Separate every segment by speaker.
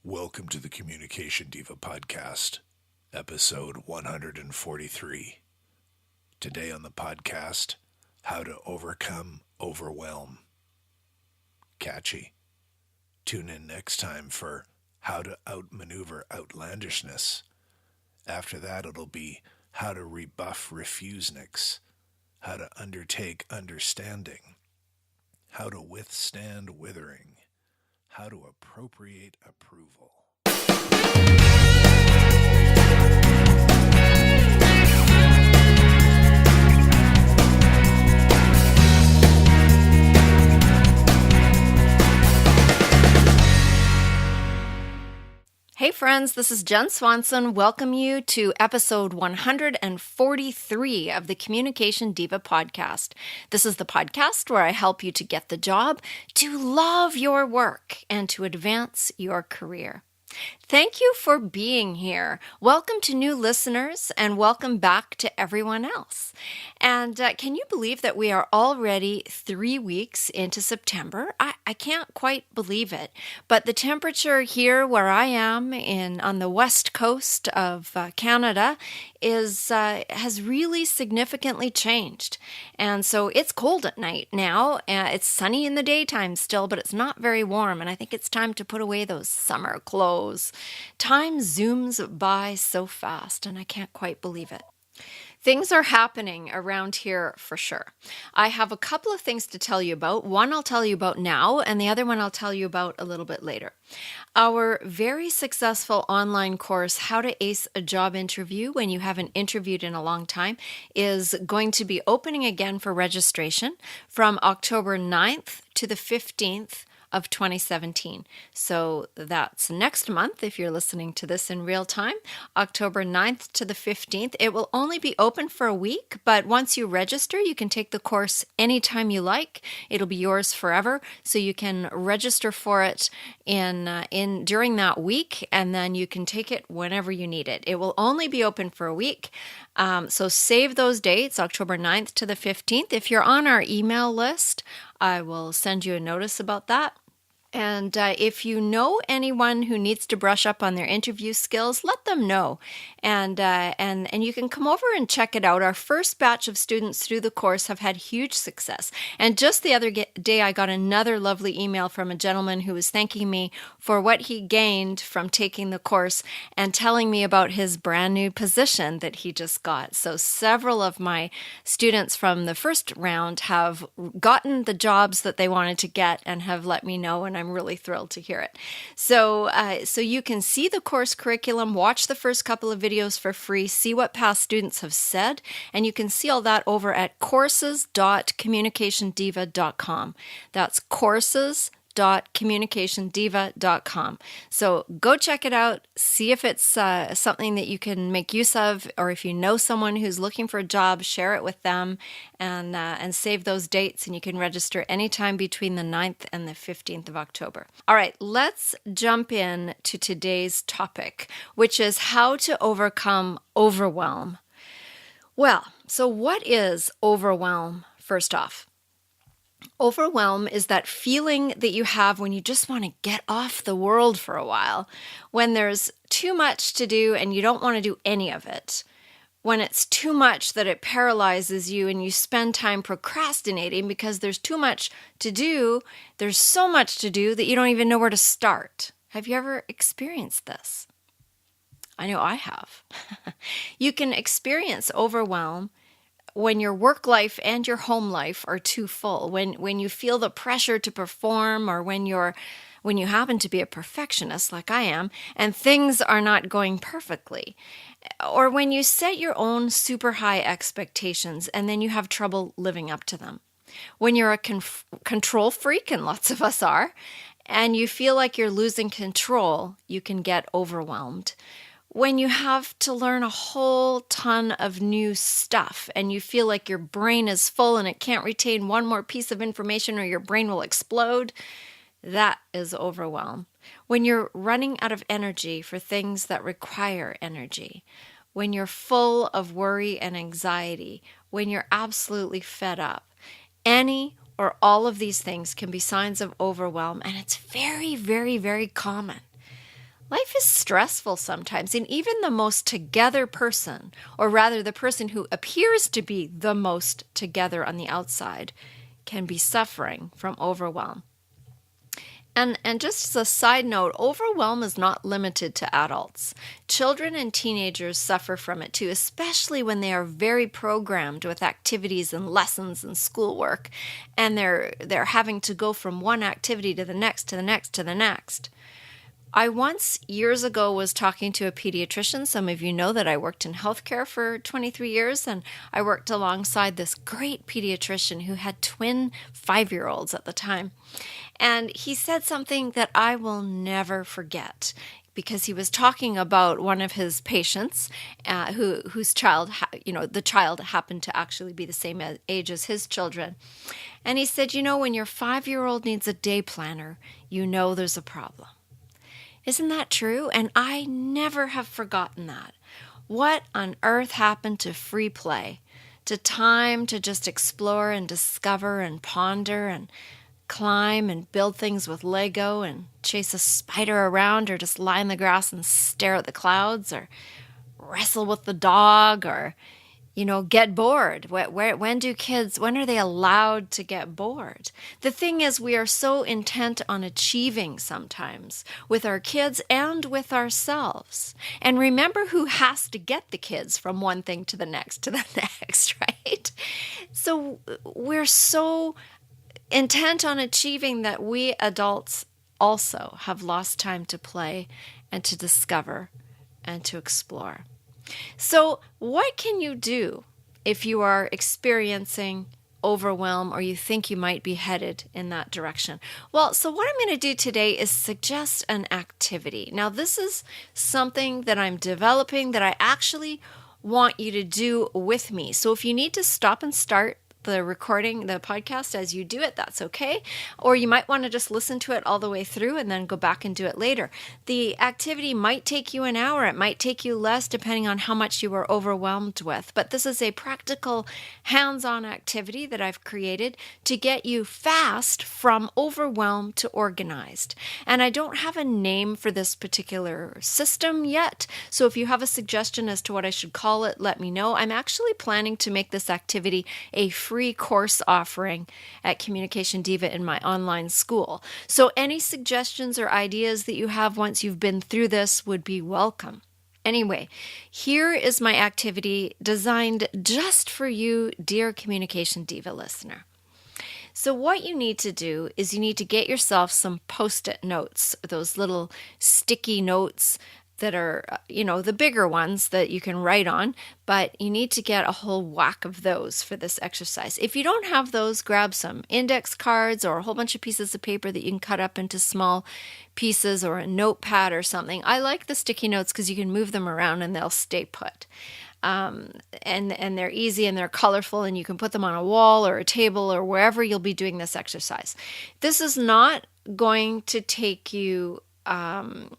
Speaker 1: Welcome to the Communication Diva Podcast, episode 143. Today on the podcast, how to overcome overwhelm. Catchy. Tune in next time for how to outmaneuver outlandishness. After that, it'll be how to rebuff refuseniks, how to undertake understanding, how to withstand withering, how to appropriate approval.
Speaker 2: Hey friends, this is Jen Swanson. Welcome you to episode 143 of the Communication Diva podcast. This is the podcast where I help you to get the job, to love your work, and to advance your career. Thank you for being here. Welcome to new listeners and welcome back to everyone else. And can you believe that we are already 3 weeks into September? I can't quite believe it. But the temperature here where I am on the west coast of Canada has really significantly changed. And so it's cold at night now. It's sunny in the daytime still, but it's not very warm. And I think it's time to put away those summer clothes. Time zooms by so fast, and I can't quite believe it. Things are happening around here for sure. I have a couple of things to tell you about. One I'll tell you about now, and the other one I'll tell you about a little bit later. Our very successful online course, How to Ace a Job Interview When You Haven't Interviewed in a Long Time, is going to be opening again for registration from October 9th to the 15th of 2017. So that's next month if you're listening to this in real time, October 9th to the 15th. It will only be open for a week, but once you register, you can take the course anytime you like. It'll be yours forever, so you can register for it during that week, and then you can take it whenever you need it. It will only be open for a week. So save those dates, October 9th to the 15th. If you're on our email list, I will send you a notice about that. And if you know anyone who needs to brush up on their interview skills, let them know. And you can come over and check it out. Our first batch of students through the course have had huge success. And just the other day, I got another lovely email from a gentleman who was thanking me for what he gained from taking the course and telling me about his brand new position that he just got. So several of my students from the first round have gotten the jobs that they wanted to get and have let me know, and I'm really thrilled to hear it. So you can see the course curriculum, watch the first couple of videos for free, see what past students have said, and you can see all that over at courses.communicationdiva.com. That's courses.communicationdiva.com. So go check it out, see if it's something that you can make use of, or if you know someone who's looking for a job, share it with them and save those dates, and you can register anytime between the 9th and the 15th of October. All right, let's jump in to today's topic, which is how to overcome overwhelm. Well, so what is overwhelm, first off? Overwhelm is that feeling that you have when you just want to get off the world for a while, when there's too much to do and you don't want to do any of it, when it's too much that it paralyzes you and you spend time procrastinating because there's too much to do, there's so much to do that you don't even know where to start. Have you ever experienced this? I know I have. You can experience overwhelm when your work life and your home life are too full, when you feel the pressure to perform, or when you happen to be a perfectionist like I am and things are not going perfectly, or when you set your own super high expectations and then you have trouble living up to them. When you're a control freak, and lots of us are, and you feel like you're losing control, you can get overwhelmed. When you have to learn a whole ton of new stuff and you feel like your brain is full and it can't retain one more piece of information or your brain will explode, that is overwhelm. When you're running out of energy for things that require energy, when you're full of worry and anxiety, when you're absolutely fed up, any or all of these things can be signs of overwhelm, and it's very, very, very common. Life is stressful sometimes, and even the most together person, or rather the person who appears to be the most together on the outside, can be suffering from overwhelm. And just as a side note, overwhelm is not limited to adults. Children and teenagers suffer from it too, especially when they are very programmed with activities and lessons and schoolwork, and they're having to go from one activity to the next, to the next, to the next. I once, years ago, was talking to a pediatrician. Some of you know that I worked in healthcare for 23 years, and I worked alongside this great pediatrician who had twin 5-year-olds at the time. And he said something that I will never forget, because he was talking about one of his patients whose child, the child happened to actually be the same age as his children. And he said, when your 5-year-old needs a day planner, there's a problem. Isn't that true? And I never have forgotten that. What on earth happened to free play, to time to just explore and discover and ponder and climb and build things with Lego and chase a spider around, or just lie in the grass and stare at the clouds, or wrestle with the dog, or get bored? When are they allowed to get bored? The thing is, we are so intent on achieving sometimes with our kids and with ourselves. And remember who has to get the kids from one thing to the next, right? So we're so intent on achieving that we adults also have lost time to play and to discover and to explore. So what can you do if you are experiencing overwhelm, or you think you might be headed in that direction? Well, so what I'm going to do today is suggest an activity. Now, this is something that I'm developing that I actually want you to do with me. So if you need to stop and start the recording, the podcast as you do it, that's okay. Or you might want to just listen to it all the way through and then go back and do it later. The activity might take you an hour. It might take you less, depending on how much you were overwhelmed with. But this is a practical, hands-on activity that I've created to get you fast from overwhelmed to organized. And I don't have a name for this particular system yet. So if you have a suggestion as to what I should call it, let me know. I'm actually planning to make this activity a free course offering at Communication Diva in my online school. So any suggestions or ideas that you have once you've been through this would be welcome. Anyway, here is my activity designed just for you, dear Communication Diva listener. So what you need to do is you need to get yourself some Post-it notes, those little sticky notes that are, the bigger ones that you can write on, but you need to get a whole whack of those for this exercise. If you don't have those, grab some index cards or a whole bunch of pieces of paper that you can cut up into small pieces, or a notepad or something. I like the sticky notes because you can move them around and they'll stay put. And they're easy and they're colorful, and you can put them on a wall or a table or wherever you'll be doing this exercise. This is not going to take you more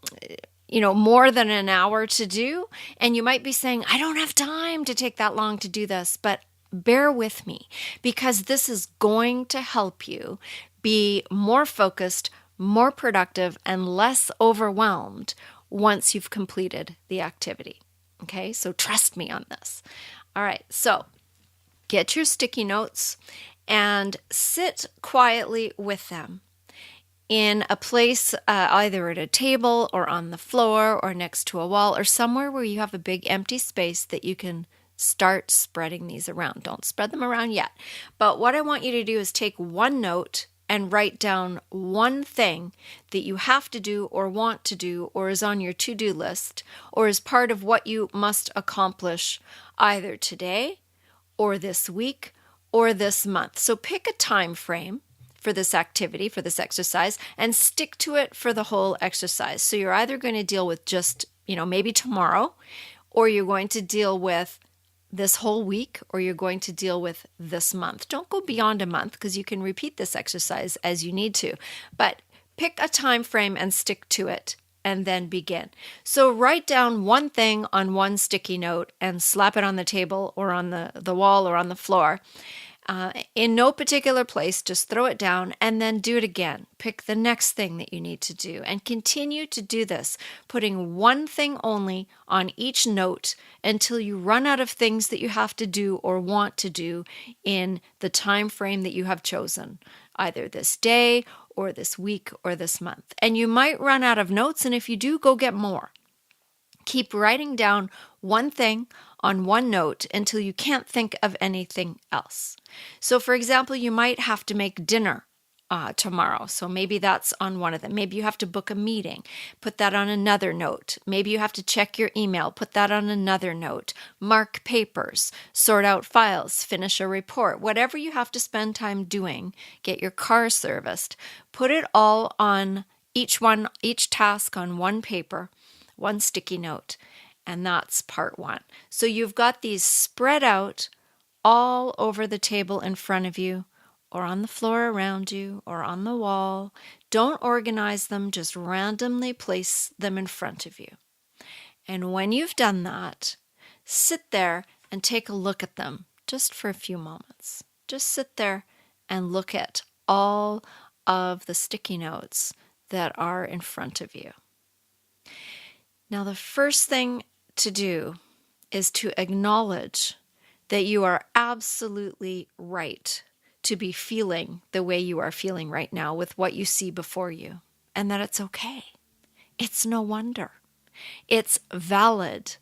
Speaker 2: than an hour to do. And you might be saying, I don't have time to take that long to do this, but bear with me, because this is going to help you be more focused, more productive, and less overwhelmed once you've completed the activity. Okay, so trust me on this. All right, so get your sticky notes and sit quietly with them in a place, either at a table or on the floor or next to a wall, or somewhere where you have a big empty space that you can start spreading these around. Don't spread them around yet. But what I want you to do is take one note and write down one thing that you have to do or want to do, or is on your to-do list, or is part of what you must accomplish either today or this week or this month. So pick a time frame for this activity, for this exercise, and stick to it for the whole exercise. So you're either going to deal with just, maybe tomorrow, or you're going to deal with this whole week, or you're going to deal with this month. Don't go beyond a month, because you can repeat this exercise as you need to. But pick a time frame and stick to it, and then begin. So write down one thing on one sticky note and slap it on the table or on the wall or on the floor. in no particular place, just throw it down and then do it again. Pick the next thing that you need to do and continue to do this, putting one thing only on each note until you run out of things that you have to do or want to do in the time frame that you have chosen, either this day or this week or this month. And you might run out of notes, and if you do, go get more. Keep writing down one thing on one note until you can't think of anything else. So, for example, you might have to make dinner tomorrow. So maybe that's on one of them. Maybe you have to book a meeting. Put that on another note. Maybe you have to check your email. Put that on another note. Mark papers. Sort out files. Finish a report. Whatever you have to spend time doing. Get your car serviced. Put it all on each task on one paper, one sticky note. And that's part one. So you've got these spread out all over the table in front of you, or on the floor around you, or on the wall. Don't organize them, just randomly place them in front of you. And when you've done that, sit there and take a look at them just for a few moments. Just sit there and look at all of the sticky notes that are in front of you. Now, the first thing to do is to acknowledge that you are absolutely right to be feeling the way you are feeling right now with what you see before you, and that it's okay. It's no wonder. It's valid.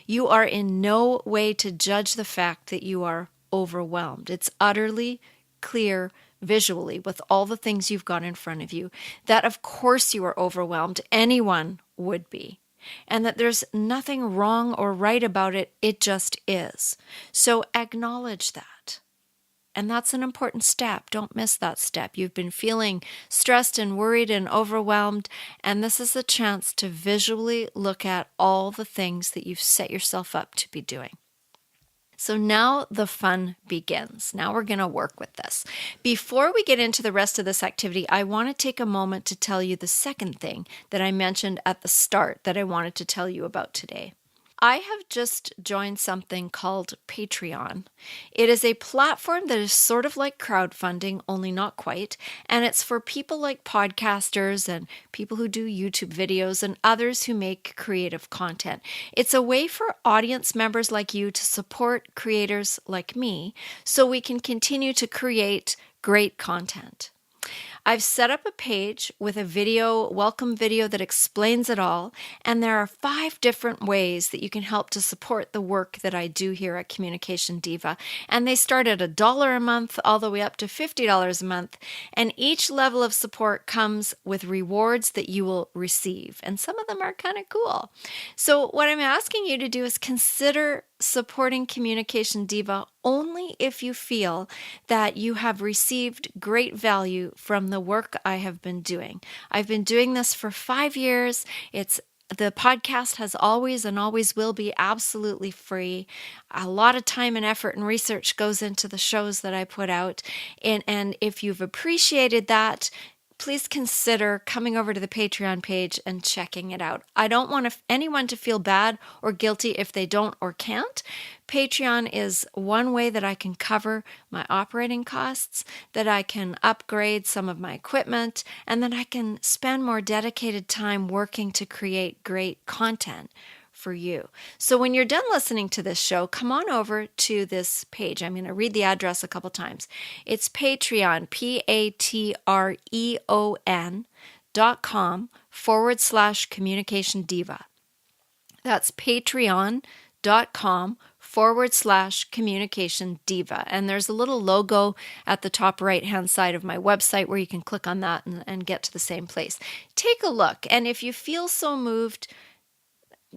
Speaker 2: You are in no way to judge the fact that you are overwhelmed. It's utterly clear visually with all the things you've got in front of you that of course you are overwhelmed. Anyone would be. And that there's nothing wrong or right about it. It just is. So acknowledge that. And that's an important step. Don't miss that step. You've been feeling stressed and worried and overwhelmed, and this is a chance to visually look at all the things that you've set yourself up to be doing. So now the fun begins. Now we're going to work with this. Before we get into the rest of this activity, I want to take a moment to tell you the second thing that I mentioned at the start that I wanted to tell you about today. I have just joined something called Patreon. It is a platform that is sort of like crowdfunding, only not quite, and it's for people like podcasters and people who do YouTube videos and others who make creative content. It's a way for audience members like you to support creators like me so we can continue to create great content. I've set up a page with a welcome video that explains it all, and there are 5 different ways that you can help to support the work that I do here at Communication Diva, and they start at $1 a month all the way up to $50 a month, and each level of support comes with rewards that you will receive, and some of them are kind of cool. So what I'm asking you to do is consider supporting Communication Diva only if you feel that you have received great value from the work I have been doing. I've been doing this for 5 years. The podcast has always and always will be absolutely free. A lot of time and effort and research goes into the shows that I put out. And if you've appreciated that, please consider coming over to the Patreon page and checking it out. I don't want anyone to feel bad or guilty if they don't or can't. Patreon is one way that I can cover my operating costs, that I can upgrade some of my equipment, and that I can spend more dedicated time working to create great content for you. So when you're done listening to this show, come on over to this page. I'm going to read the address a couple times. It's Patreon, patreon.com/communication diva. That's patreon.com/communication diva. And there's a little logo at the top right-hand side of my website where you can click on that and get to the same place. Take a look. And if you feel so moved,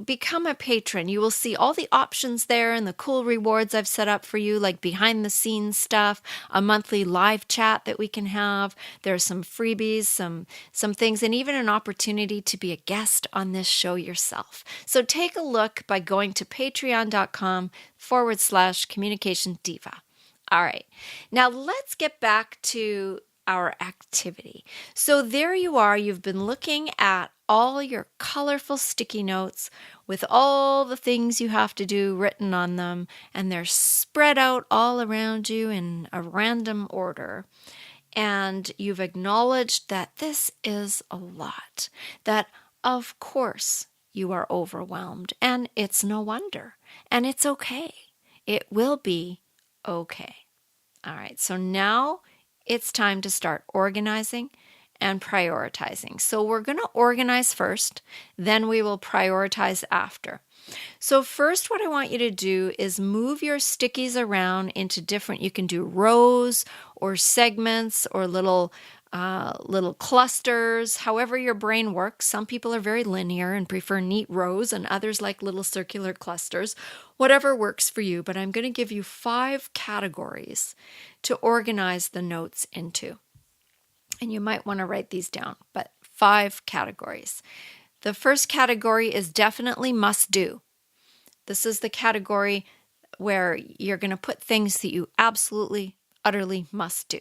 Speaker 2: become a patron. You will see all the options there and the cool rewards I've set up for you, like behind the scenes stuff, a monthly live chat that we can have. There's some freebies, some things, and even an opportunity to be a guest on this show yourself. So take a look by going to patreon.com/communication diva. All right. Now let's get back to our activity. So there you are. You've been looking at all your colorful sticky notes with all the things you have to do written on them, and they're spread out all around you in a random order. And you've acknowledged that this is a lot, that of course you are overwhelmed, and it's no wonder, and it's okay. It will be okay. All right, so now it's time to start organizing and prioritizing. So we're going to organize first, then we will prioritize after. So first, what I want you to do is move your stickies around into different, you can do rows or segments or little clusters, however your brain works. Some people are very linear and prefer neat rows, and others like little circular clusters. Whatever works for you, but I'm going to give you 5 categories to organize the notes into. And you might want to write these down, but 5 categories. The first category is definitely must do. This is the category where you're going to put things that you absolutely, utterly must do.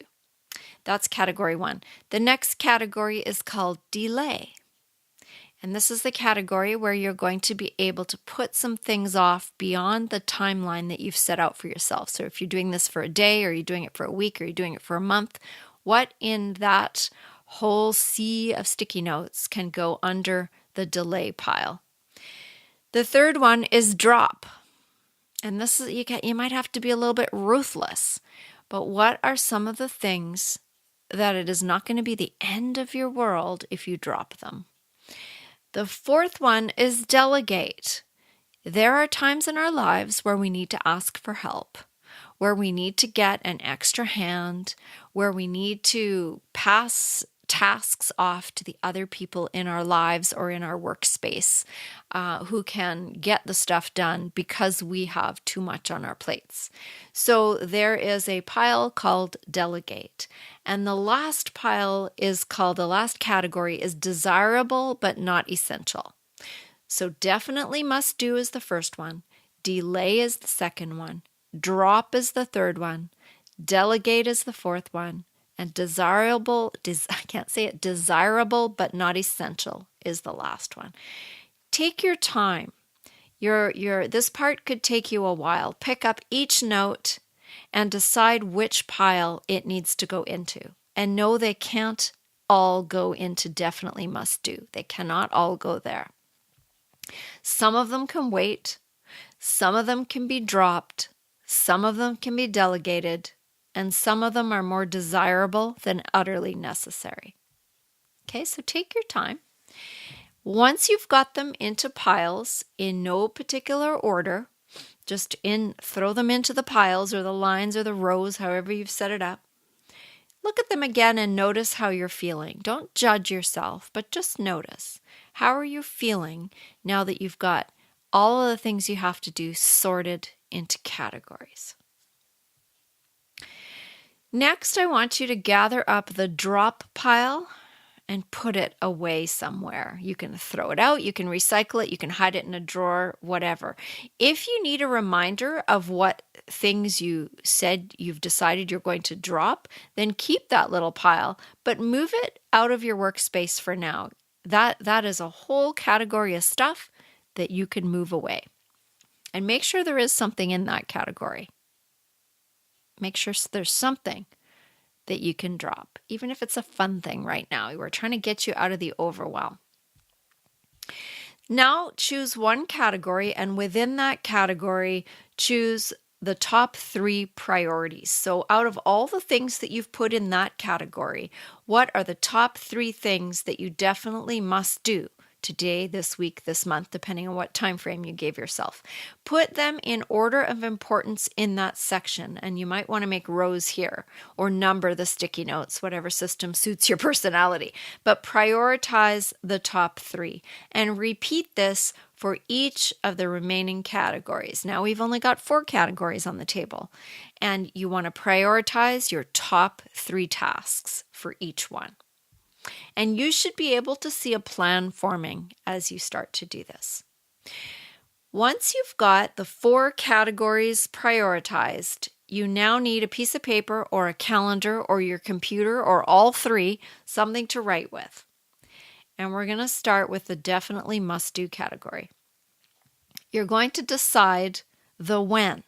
Speaker 2: That's category 1. The next category is called delay. And this is the category where you're going to be able to put some things off beyond the timeline that you've set out for yourself. So if you're doing this for a day, or you're doing it for a week, or you're doing it for a month, what in that whole sea of sticky notes can go under the delay pile? The third one is drop. And this is, you might have to be a little bit ruthless. But what are some of the things that it is not going to be the end of your world if you drop them? The fourth one is delegate. There are times in our lives where we need to ask for help, where we need to get an extra hand, where we need to pass tasks off to the other people in our lives or in our workspace who can get the stuff done because we have too much on our plates. So there is a pile called delegate. And the last pile is called, the last category is desirable but not essential. So definitely must do is the first one. Delay is the second one. Drop is the third one. Delegate is the fourth one. And desirable but not essential is the last one. Take your time. This part could take you a while. Pick up each note and decide which pile it needs to go into. And know they can't all go into definitely must do. They cannot all go there. Some of them can wait. Some of them can be dropped. Some of them can be delegated. And some of them are more desirable than utterly necessary. Okay, so take your time. Once you've got them into piles in no particular order, just throw them into the piles or the lines or the rows, however you've set it up. Look at them again and notice how you're feeling. Don't judge yourself, but just notice. How are you feeling now that you've got all of the things you have to do sorted into categories? Next, I want you to gather up the drop pile and put it away somewhere. You can throw it out, you can recycle it, you can hide it in a drawer, whatever. If you need a reminder of what things you said you've decided you're going to drop, then keep that little pile, but move it out of your workspace for now. That is a whole category of stuff that you can move away. And make sure there is something in that category. Make sure there's something that you can drop, even if it's a fun thing right now. We're trying to get you out of the overwhelm. Now choose one category, and within that category, choose the top 3 priorities. So out of all the things that you've put in that category, what are the top 3 things that you definitely must do today, this week, this month, depending on what time frame you gave yourself? Put them in order of importance in that section, and you might want to make rows here or number the sticky notes, whatever system suits your personality. But prioritize the top 3 and repeat this for each of the remaining categories. Now we've only got 4 categories on the table, and you want to prioritize your top 3 tasks for each one. And you should be able to see a plan forming as you start to do this. Once you've got the 4 categories prioritized, you now need a piece of paper or a calendar or your computer or all 3, something to write with. and we're going to start with the definitely must-do category. You're going to decide the when,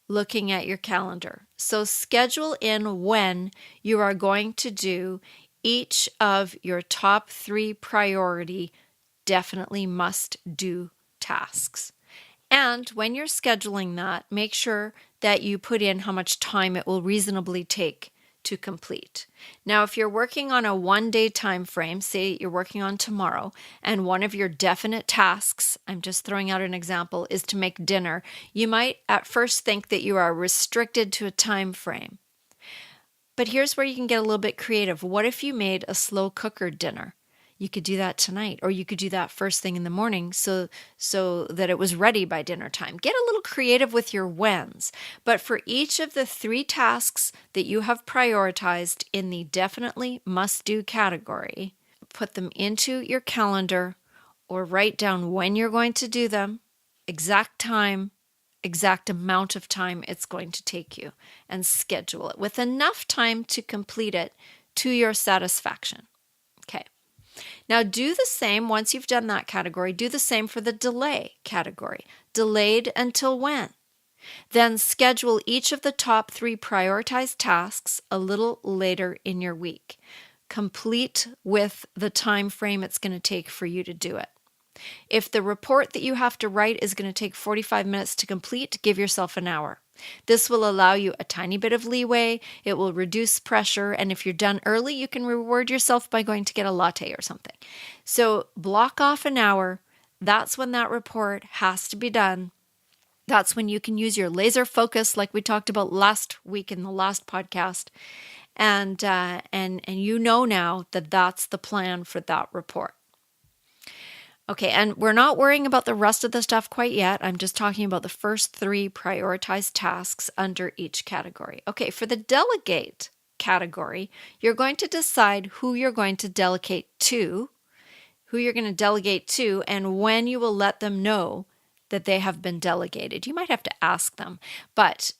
Speaker 2: looking at your calendar. So schedule in when you are going to do each of your top 3 priority definitely must-do tasks. And when you're scheduling that, make sure that you put in how much time it will reasonably take to complete. Now, if you're working on a 1-day time frame, say you're working on tomorrow, and one of your definite tasks, I'm just throwing out an example, is to make dinner, you might at first think that you are restricted to a time frame. But here's where you can get a little bit creative. What if you made a slow cooker dinner? You could do that tonight, or you could do that first thing in the morning so that it was ready by dinner time. Get a little creative with your whens. But for each of the 3 tasks that you have prioritized in the definitely must-do category, put them into your calendar or write down when you're going to do them, exact time, exact amount of time it's going to take you, and schedule it with enough time to complete it to your satisfaction. Okay. Now do the same once you've done that category. Do the same for the delay category. Delayed until when? Then schedule each of the top 3 prioritized tasks a little later in your week. Complete with the time frame it's going to take for you to do it. If the report that you have to write is going to take 45 minutes to complete, give yourself an hour. This will allow you a tiny bit of leeway. It will reduce pressure. And if you're done early, you can reward yourself by going to get a latte or something. So block off an hour. That's when that report has to be done. That's when you can use your laser focus like we talked about last week in the last podcast. And you know now that that's the plan for that report. Okay, and we're not worrying about the rest of the stuff quite yet. I'm just talking about the first 3 prioritized tasks under each category. Okay, for the delegate category, you're going to decide who you're going to delegate to, and when you will let them know that they have been delegated. You might have to ask them, but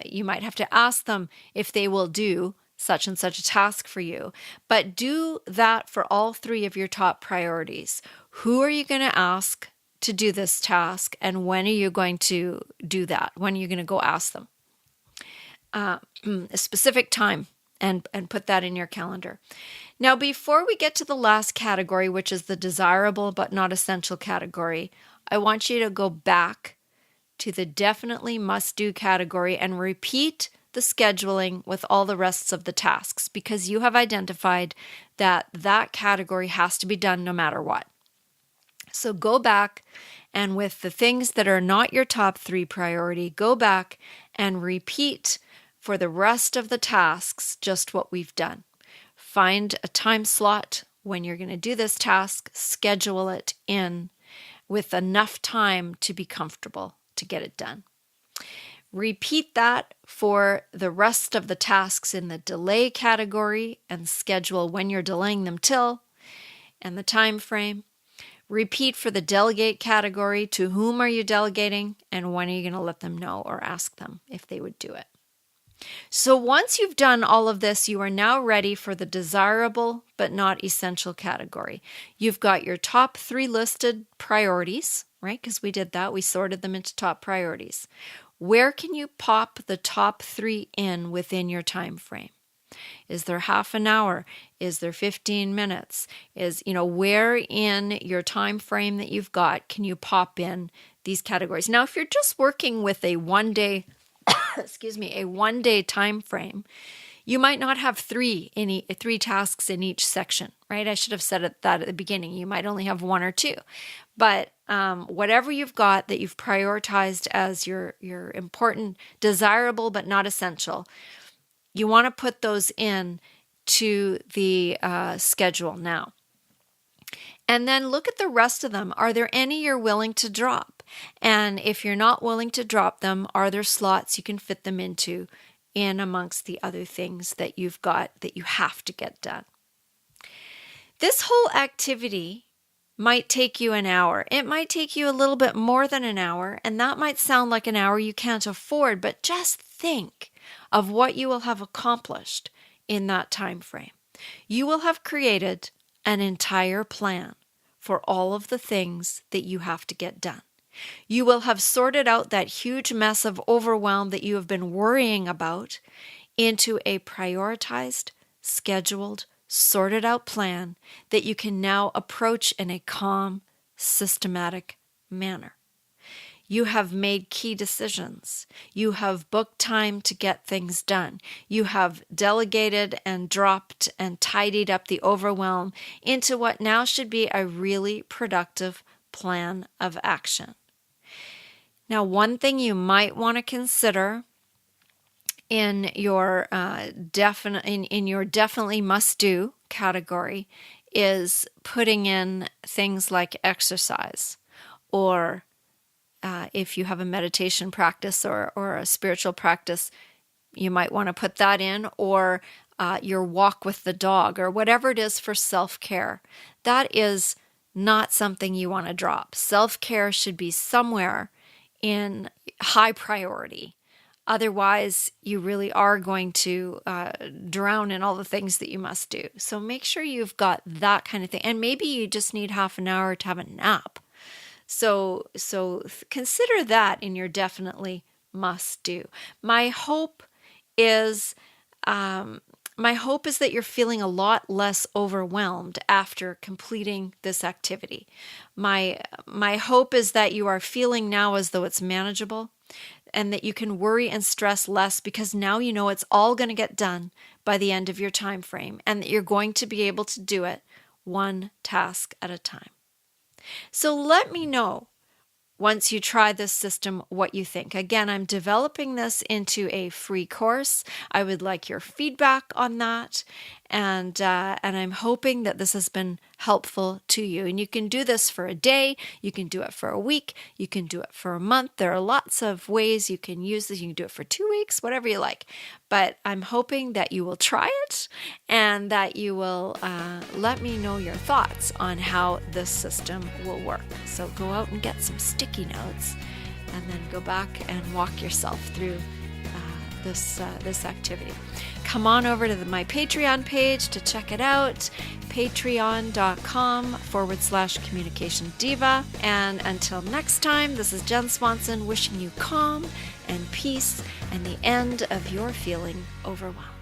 Speaker 2: you might have to ask them if they will do such and such a task for you. But do that for all 3 of your top priorities. Who are you going to ask to do this task, and when are you going to do that? When are you going to go ask them? A specific time, and put that in your calendar. Now, before we get to the last category, which is the desirable but not essential category, I want you to go back to the definitely must-do category and repeat the scheduling with all the rest of the tasks, because you have identified that that category has to be done no matter what. So go back, and with the things that are not your top 3 priority, go back and repeat for the rest of the tasks just what we've done. Find a time slot when you're going to do this task, schedule it in with enough time to be comfortable to get it done. Repeat that for the rest of the tasks in the delay category and schedule when you're delaying them till and the time frame. Repeat for the delegate category. To whom are you delegating, and when are you going to let them know or ask them if they would do it? So once you've done all of this, you are now ready for the desirable but not essential category. You've got your top 3 listed priorities, right? Because we did that. We sorted them into top priorities. Where can you pop the top 3 in within your time frame? Is there half an hour? Is there 15 minutes? Where in your time frame that you've got can you pop in these categories? Now, if you're just working with a 1-day, a 1-day time frame, you might not have 3 tasks in each section, right? I should have said that at the beginning. You might only have 1 or 2. But whatever you've got that you've prioritized as your important, desirable but not essential, you want to put those in to the schedule now. And then look at the rest of them. Are there any you're willing to drop? And if you're not willing to drop them, are there slots you can fit them into in amongst the other things that you've got that you have to get done? This whole activity might take you an hour. It might take you a little bit more than an hour, and that might sound like an hour you can't afford, but just think of what you will have accomplished in that time frame. You will have created an entire plan for all of the things that you have to get done. You will have sorted out that huge mess of overwhelm that you have been worrying about into a prioritized, scheduled, sorted out plan that you can now approach in a calm, systematic manner. You have made key decisions. You have booked time to get things done. You have delegated and dropped and tidied up the overwhelm into what now should be a really productive plan of action. Now, one thing you might want to consider in your definitely must do category is putting in things like exercise, or if you have a meditation practice or a spiritual practice, you might want to put that in, or your walk with the dog, or whatever it is for self-care. That is not something you want to drop. Self-care should be somewhere in high priority. Otherwise, you really are going to drown in all the things that you must do. So make sure you've got that kind of thing. And maybe you just need half an hour to have a nap. So consider that in your definitely must do. My hope is that you're feeling a lot less overwhelmed after completing this activity. My hope is that you are feeling now as though it's manageable, and that you can worry and stress less because now you know it's all going to get done by the end of your time frame, and that you're going to be able to do it one task at a time. So let me know once you try this system what you think. Again, I'm developing this into a free course. I would like your feedback on that, and I'm hoping that this has been helpful to you. And you can do this for a day, you can do it for a week, you can do it for a month. There are lots of ways you can use this. You can do it for 2 weeks, whatever you like. But I'm hoping that you will try it and that you will let me know your thoughts on how this system will work. So go out and get some sticky notes and then go back and walk yourself through this activity. Come on over to my Patreon page to check it out, patreon.com/communication diva. And until next time, this is Jen Swanson wishing you calm and peace and the end of your feeling overwhelmed.